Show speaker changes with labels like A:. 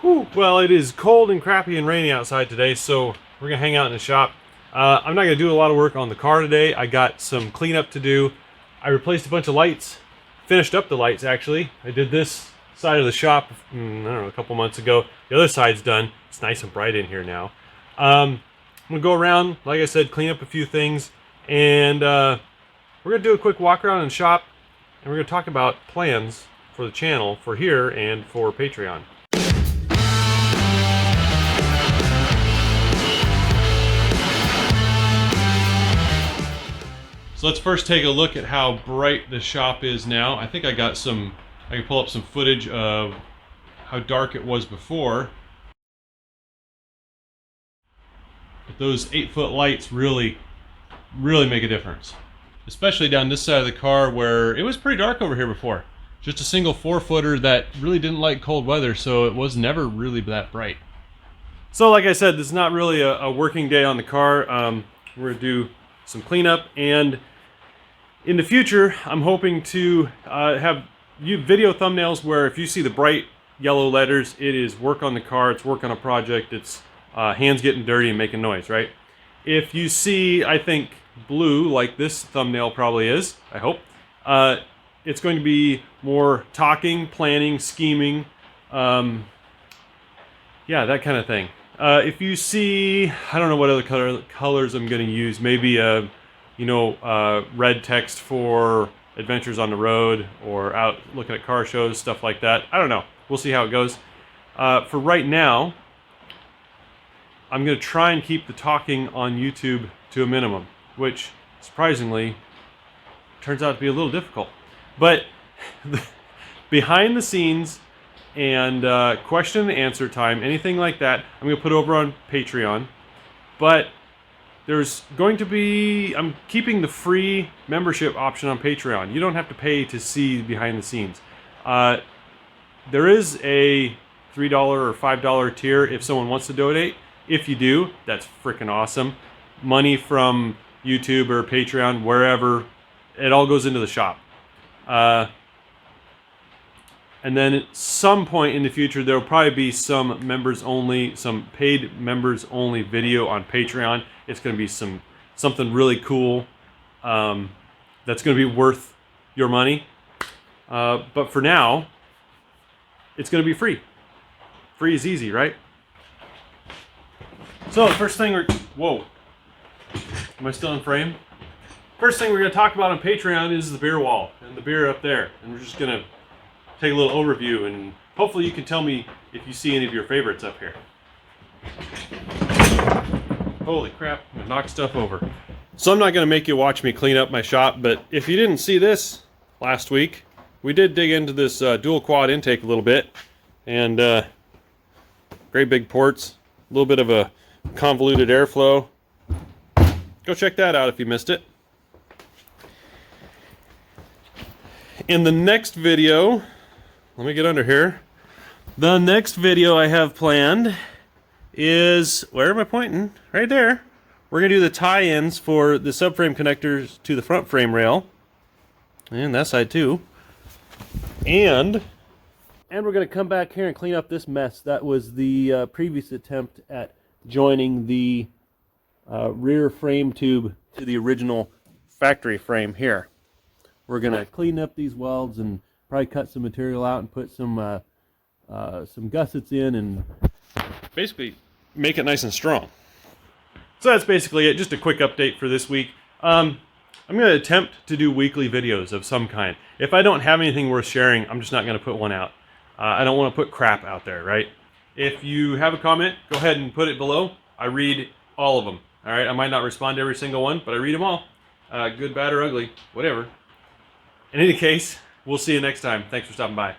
A: Whew, well, it is cold and crappy and rainy outside today, so we're gonna hang out in the shop. I'm not gonna do a lot of work on the car today. I got some cleanup to do. I replaced a bunch of lights, finished up the lights actually. I did this side of the shop, I don't know, a couple months ago. The other side's done. It's nice and bright in here now. I'm gonna go around, like I said, clean up a few things, and we're gonna do a quick walk around in the shop, and we're gonna talk about plans for the channel, for here, and for Patreon. So let's first take a look at how bright the shop is now. I think I can pull up some footage of how dark it was before. But those 8-foot lights really make a difference. Especially down this side of the car where it was pretty dark over here before. Just a single 4-footer that really didn't like cold weather, so it was never really that bright. So like I said, this is not really a working day on the car. We're gonna do some cleanup, and in the future I'm hoping to have video thumbnails where if you see the bright yellow letters, it is work on the car, it's work on a project, it's hands getting dirty and making noise, right? If you see, I think, blue, like this thumbnail probably is, I hope, it's going to be more talking, planning, scheming, yeah, that kind of thing. If you see, I don't know what other colors I'm going to use. Maybe red text for adventures on the road or out looking at car shows, stuff like that. I don't know. We'll see how it goes. For right now, I'm going to try and keep the talking on YouTube to a minimum, which surprisingly turns out to be a little difficult. But behind the scenes and question and answer time, anything like that, I'm going to put over on Patreon. But there's going to be, I'm keeping the free membership option on Patreon. You don't have to pay to see behind the scenes. There is a $3 or $5 tier if someone wants to donate. If you do, that's freaking awesome. Money from YouTube or Patreon, wherever, it all goes into the shop. And then at some point in the future, there will probably be some members only, some paid members only video on Patreon. It's going to be something really cool that's going to be worth your money. But for now, it's going to be free. Free is easy, right? So the first thing whoa, am I still in frame? First thing we're going to talk about on Patreon is the beer wall and the beer up there. And we're just going to take a little overview, and hopefully you can tell me if you see any of your favorites up here. Holy crap, I'm gonna knock stuff over. So I'm not gonna make you watch me clean up my shop, but if you didn't see this last week, we did dig into this dual quad intake a little bit, and great big ports, a little bit of a convoluted airflow. Go check that out if you missed it. In the next video, let me get under here. The next video I have planned is, where am I pointing? Right there. We're going to do the tie-ins for the subframe connectors to the front frame rail. And that side too. And we're going to come back here and clean up this mess. That was the previous attempt at joining the rear frame tube to the original factory frame here. We're going to clean up these welds and probably cut some material out and put some gussets in and basically make it nice and strong. So that's basically it. Just a quick update for this week. I'm going to attempt to do weekly videos of some kind. If I don't have anything worth sharing, I'm just not going to put one out. I don't want to put crap out there, right? If you have a comment, go ahead and put it below. I read all of them. All right, I might not respond to every single one, but I read them all. Good, bad, or ugly, whatever. In any case, we'll see you next time. Thanks for stopping by.